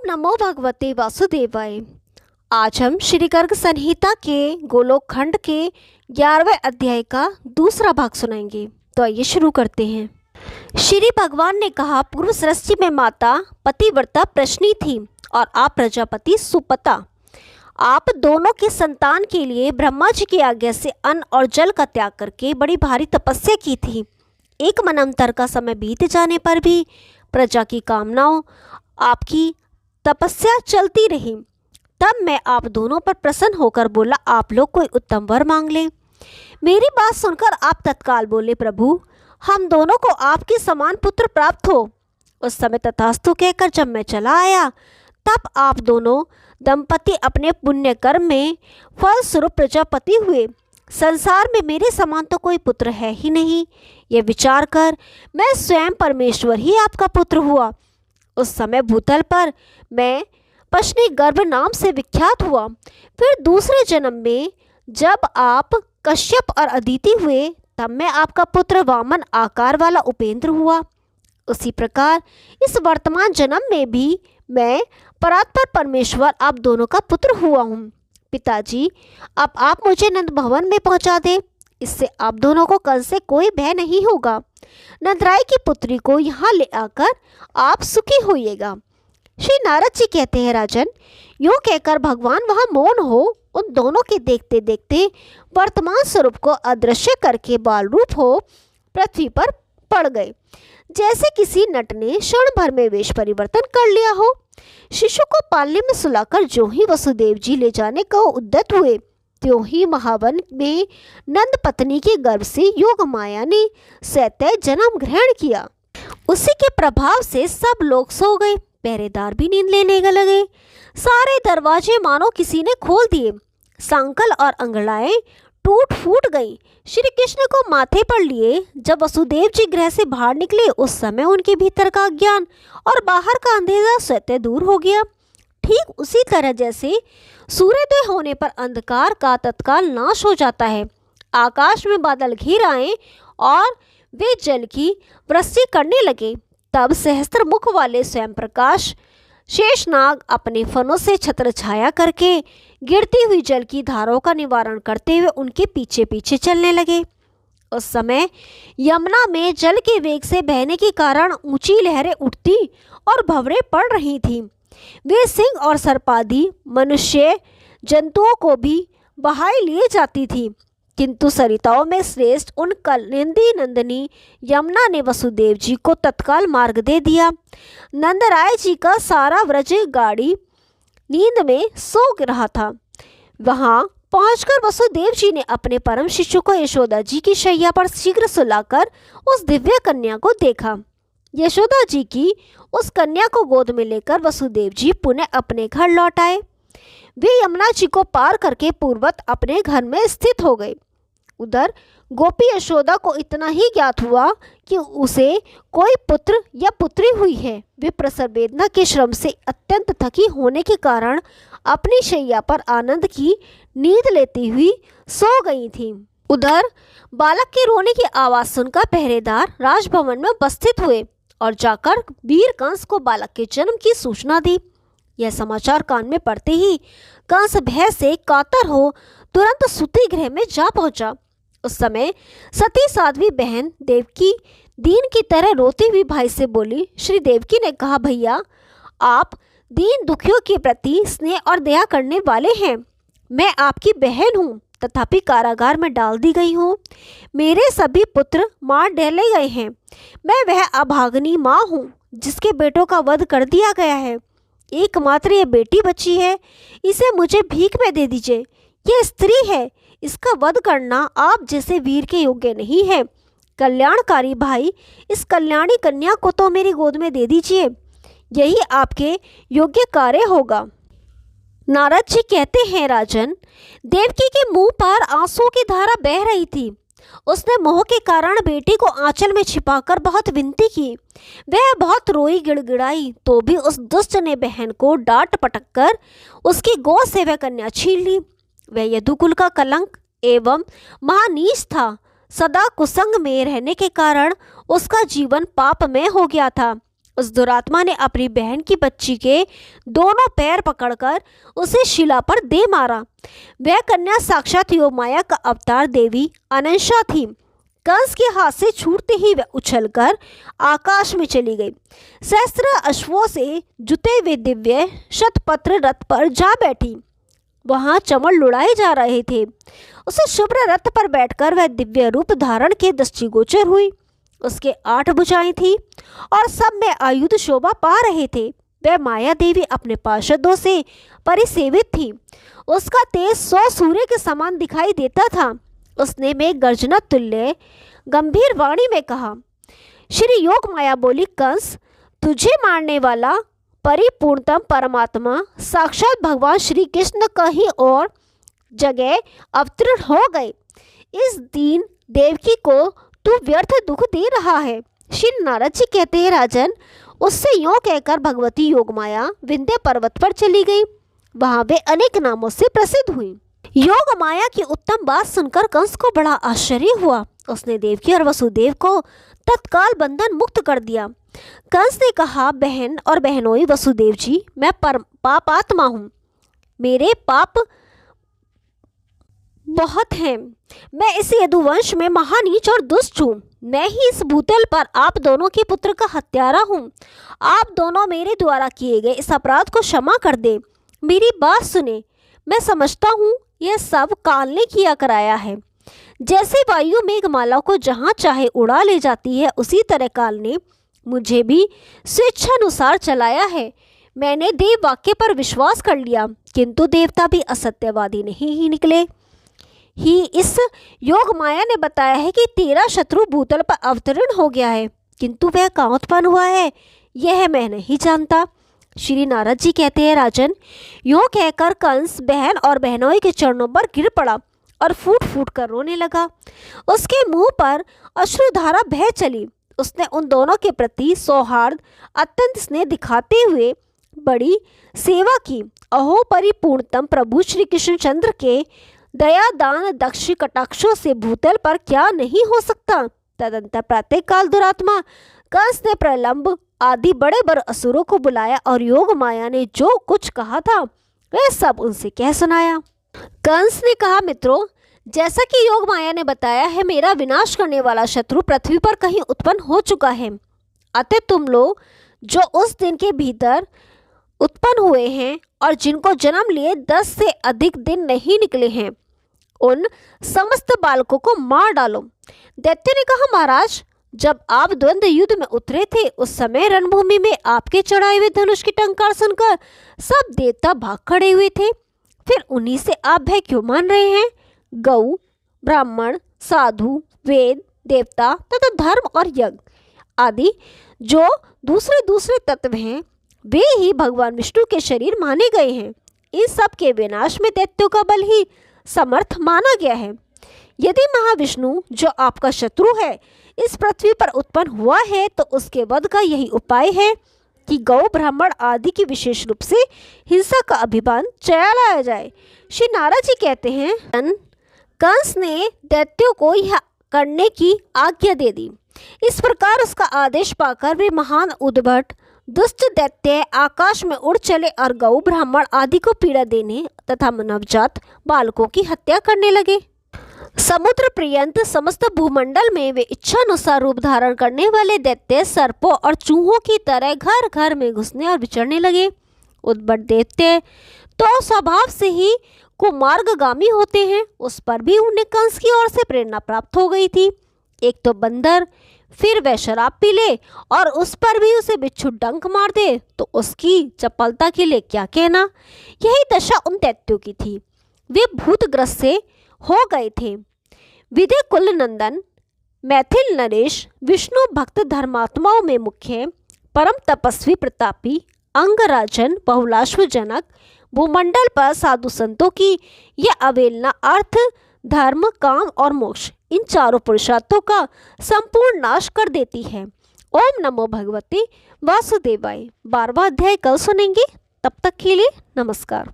ओम नमो भगवते वासुदेवाय। आज हम श्री गर्ग संहिता के गोलोक खंड के 11वें अध्याय का दूसरा भाग सुनाएंगे। तो आइए शुरू करते हैं। श्री भगवान ने कहा, पूर्व सृष्टि में माता पतिव्रता प्रश्नी थी और आप प्रजापति सुपता। आप दोनों के संतान के लिए ब्रह्मा जी की आज्ञा से अन्न और जल का त्याग करके बड़ी भारी तपस्या की थी। एक मनंतर का समय बीत जाने पर भी प्रजा की कामनाओं आपकी तपस्या चलती रही। तब मैं आप दोनों पर प्रसन्न होकर बोला, आप लोग कोई उत्तम वर मांग लें। मेरी बात सुनकर आप तत्काल बोले, प्रभु हम दोनों को आपके समान पुत्र प्राप्त हो। उस समय तथास्तु कहकर जब मैं चला आया तब आप दोनों दंपति अपने पुण्य कर्म में फल स्वरूप प्रजापति हुए। संसार में मेरे समान तो कोई पुत्र है ही नहीं। यह विचार कर मैं स्वयं परमेश्वर ही आपका पुत्र हुआ। उस समय भूतल पर मैं पश्चिमी गर्भ नाम से विख्यात हुआ। फिर दूसरे जन्म में जब आप कश्यप और अदिति हुए तब मैं आपका पुत्र वामन आकार वाला उपेंद्र हुआ। उसी प्रकार इस वर्तमान जन्म में भी मैं परात्पर परमेश्वर आप दोनों का पुत्र हुआ हूँ। पिताजी, अब आप मुझे नंद भवन में पहुँचा दें, इससे आप दोनों को कल से कोई भय नहीं होगा। नंदराय की पुत्री को यहाँ ले आकर आप सुखी होइएगा। श्री नारद जी कहते हैं, राजन, यूँ कहकर भगवान वहाँ मौन हो उन दोनों के देखते देखते वर्तमान स्वरूप को अदृश्य करके बाल रूप हो पृथ्वी पर पड़ गए, जैसे किसी नट ने क्षण भर में वेश परिवर्तन कर लिया हो। शिशु को पालने में सुलाकर जो ही वसुदेव जी ले जाने को उद्यत हुए, त्यों ही महावन में नंद पत्नी के गर्भ से योग माया ने सैत्य जन्म ग्रहण किया। उसी के प्रभाव से सब लोग सो गए, पहरेदार भी नींद लेने लगे। सारे दरवाजे मानो किसी ने खोल दिए। सांकल और अंगड़ाएं टूट फूट गईं। श्री कृष्ण को माथे पर लिए जब वसुदेव जी गृह से बाहर निकले, उस समय उनके भीतर का अज्ञान और बाहर का अंधेरा स्वतः दूर हो गया। ठीक उसी तरह जैसे सूर्योदय होने पर अंधकार का तत्काल नाश हो जाता है। आकाश में बादल घिर आए और वे जल की वृष्टि करने लगे। तब सहस्त्र मुख वाले स्वयं प्रकाश शेषनाग अपने फनों से छत्र छाया करके गिरती हुई जल की धाराओं का निवारण करते हुए उनके पीछे पीछे चलने लगे। उस समय यमुना में जल के वेग से बहने के कारण ऊंची लहरें उठती और भंवरें पड़ रही थीं। वे सिंह और सर्पादि मनुष्य जंतुओं को भी बहाए लिए जाती थी, किंतु सरिताओं में श्रेष्ठ उन कलिंदी नंदिनी यमुना ने वसुदेव जी को तत्काल मार्ग दे दिया। नंदराय जी का सारा व्रज गाड़ी नींद में सो रहा था। वहां पहुंचकर वसुदेव जी ने अपने परम शिशु को यशोदा जी की शैया पर शीघ्र सुलाकर उस दिव्य कन्या को देखा। यशोदा जी की उस कन्या को गोद में लेकर वसुदेव जी पुनः अपने घर लौट आए। वे यमुना जी को पार करके पूर्वत अपने घर में स्थित हो गए। उधर गोपी यशोदा को इतना ही ज्ञात हुआ कि उसे कोई पुत्र या पुत्री हुई है। वे प्रसव वेदना के श्रम से अत्यंत थकी होने के कारण अपनी शैया पर आनंद की नींद लेती हुई सो गई थीं। उधर बालक के रोने की आवाज़ सुनकर पहरेदार राजभवन में उपस्थित हुए और जाकर वीर कंस को बालक के जन्म की सूचना दी। यह समाचार कान में पड़ते ही कंस भय से कातर हो तुरंत सूती गृह में जा पहुंचा। उस समय सती साध्वी बहन देवकी दीन की तरह रोती हुई भाई से बोली। श्री देवकी ने कहा, भैया आप दीन दुखियों के प्रति स्नेह और दया करने वाले हैं। मैं आपकी बहन हूँ, तथापि कारागार में डाल दी गई हूँ। मेरे सभी पुत्र मार डाले गए हैं। मैं वह अभागनी माँ हूँ जिसके बेटों का वध कर दिया गया है। एकमात्र ये बेटी बची है, इसे मुझे भीख में दे दीजिए। यह स्त्री है, इसका वध करना आप जैसे वीर के योग्य नहीं है। कल्याणकारी भाई, इस कल्याणी कन्या को तो मेरी गोद में दे दीजिए, यही आपके योग्य कार्य होगा। नारद जी कहते हैं, राजन, देवकी के मुंह पर आंसू की धारा बह रही थी। उसने मोह के कारण बेटी को आंचल में छिपाकर बहुत विनती की। वह बहुत रोई गिड़गिड़ाई, तो भी उस दुष्ट ने बहन को डांट पटक कर उसकी गोद से वह कन्या छीन ली। वह यदुकुल का कलंक एवं महानीच था। सदा कुसंग में रहने के कारण उसका जीवन पापमय हो गया था। उस दुरात्मा ने अपनी बहन की बच्ची के दोनों पैर पकड़कर उसे शिला पर दे मारा। वह कन्या साक्षात योगमाया का अवतार देवी अनंशा थी। कंस के हाथ से छूटते ही वह उछलकर आकाश में चली गई। सहस्त्र अश्वों से जुते हुए दिव्य शतपत्र रथ पर जा बैठी। वहां चमड़ लुढ़ाए जा रहे थे। उसे शुभ्र रथ पर बैठकर वह दिव्य रूप धारण के दृष्टिगोचर हुई। उसके 8 भुजाएं थी और सब में आयुध शोभा पा रहे थे। वह माया देवी अपने पार्षदों से परिसेवित थी। उसका तेज 100 सूर्य के समान दिखाई देता था। उसने में गर्जना तुल्य गंभीर वाणी में कहा, श्री योग माया बोली, कंस, तुझे मारने वाला परिपूर्णतम परमात्मा साक्षात भगवान श्री कृष्ण कहीं और जगह अवतीर्ण हो गए। इस दीन देवकी को तू व्यर्थ दुख दे रहा है। श्री नारद जी कहते हैं, राजन, उससे यूँ कहकर भगवती योगमाया विंध्य पर्वत पर चली गई। वहां वे अनेक नामों से प्रसिद्ध हुई। योगमाया की उत्तम बात सुनकर कंस को बड़ा आश्चर्य हुआ। उसने देवकी और वसुदेव को तत्काल बंधन मुक्त कर दिया। कंस ने कहा, बहन और बहनोई वसुदेव जी, मैं पापात्मा हूँ। मेरे पाप बहुत हैं। मैं इस यदुवंश में महानीच और दुष्ट हूँ। मैं ही इस भूतल पर आप दोनों के पुत्र का हत्यारा हूँ। आप दोनों मेरे द्वारा किए गए इस अपराध को क्षमा कर दे। मेरी बात सुने। मैं समझता हूँ यह सब काल ने किया कराया है। जैसे वायु मेघमाला को जहाँ चाहे उड़ा ले जाती है, उसी तरह काल ने मुझे भी स्वेच्छानुसार चलाया है। मैंने देव वाक्य पर विश्वास कर लिया, किंतु देवता भी असत्यवादी नहीं ही निकले। ही इस योग माया ने बताया है कि तेरा शत्रु भूतल पर अवतरण हो गया है, किंतु वह कहाँ उत्पन्न हुआ है यह मैं नहीं जानता। श्री नारद जी कहते हैं, राजन, यूँ कहकर कंस बहन और बहनोई के चरणों पर गिर पड़ा और फूट फूट कर रोने लगा। उसके मुंह पर अश्रुधारा बह चली। उसने उन दोनों के प्रति सौहार्द अत्यंत स्नेह दिखाते हुए बड़ी सेवा की। अहो परिपूर्णतम प्रभु श्री कृष्णचंद्र के दया दान दक्ष कटाक्षों से भूतल पर क्या नहीं हो सकता। तदंतर प्रातःकाल दुरात्मा कंस ने प्रलंब आदि बड़े बड़े असुरों को बुलाया और योग माया ने जो कुछ कहा था वह सब उनसे कह सुनाया। कंस ने कहा, मित्रों, जैसा कि योग माया ने बताया है, मेरा विनाश करने वाला शत्रु पृथ्वी पर कहीं उत्पन्न हो चुका है। अतः तुम लोग जो उस दिन के भीतर उत्पन्न हुए हैं और जिनको जन्म लिए 10 से अधिक दिन नहीं निकले हैं, उन समस्त बालकों को मार डालो। दैत्य ने कहा, महाराज, जब आप द्वंद्व युद्ध में उतरे थे उस समय रणभूमि में आपके चढ़ाए हुए धनुष की टंकार सुनकर सब देवता भाग खड़े हुए थे। फिर उन्हीं से आप भय क्यों मान रहे हैं? गौ, ब्राह्मण, साधु, वेद, देवता तथा धर्म और यज्ञ आदि जो दूसरे दूसरे तत्व हैं, वे ही भगवान विष्णु के शरीर माने गए हैं। इन सब के विनाश में दैत्यों का बल ही समर्थ माना गया है। यदि महाविष्णु जो आपका शत्रु है इस पृथ्वी पर उत्पन्न हुआ है तो उसके वध का यही उपाय है कि गौ, ब्राह्मण आदि की विशेष रूप से हिंसा का अभिमान चलाया जाए। श्री नारद जी कहते हैं, कंस ने दैत्यों को यह करने की आज्ञा दे दी। इस प्रकार उसका आदेश पाकर वे महान उद्भट दुष्ट दैत्य आकाश में उड़ चले और गौ, ब्राह्मण आदि को पीड़ा देने तथा नवजात बालकों की हत्या करने लगे। समुद्र पर्यंत समस्त भूमंडल में वे इच्छानुसार रूप धारण करने वाले दैत्य सर्पों और चूहों की तरह घर घर में घुसने और विचरने लगे। उद्भट दैत्य तो स्वभाव से ही कुमार्गगामी होते हैं, उस पर भी उन्हें कंस की ओर से प्रेरणा प्राप्त हो गई थी। एक तो बंदर, फिर वह शराब पी ले और उस पर भी उसे बिच्छू डंक मार दे तो उसकी चपलता के लिए क्या कहना। यही दशा उन दैत्यों की थी। वे भूतग्रस्त से हो गए थे। विदे कुल नंदन, मैथिल नरेश, विष्णु भक्त धर्मात्माओं में मुख्य, परम तपस्वी प्रतापी, अंगराजन, बहुलाश्वजनक, भूमंडल पर साधु संतों की यह अवहेलना अर्थ, धर्म, काम और मोक्ष इन चारों पुरुषार्थों का संपूर्ण नाश कर देती है। ओम नमो भगवते वासुदेवाय। 12वां अध्याय कल सुनेंगे। तब तक के लिए नमस्कार।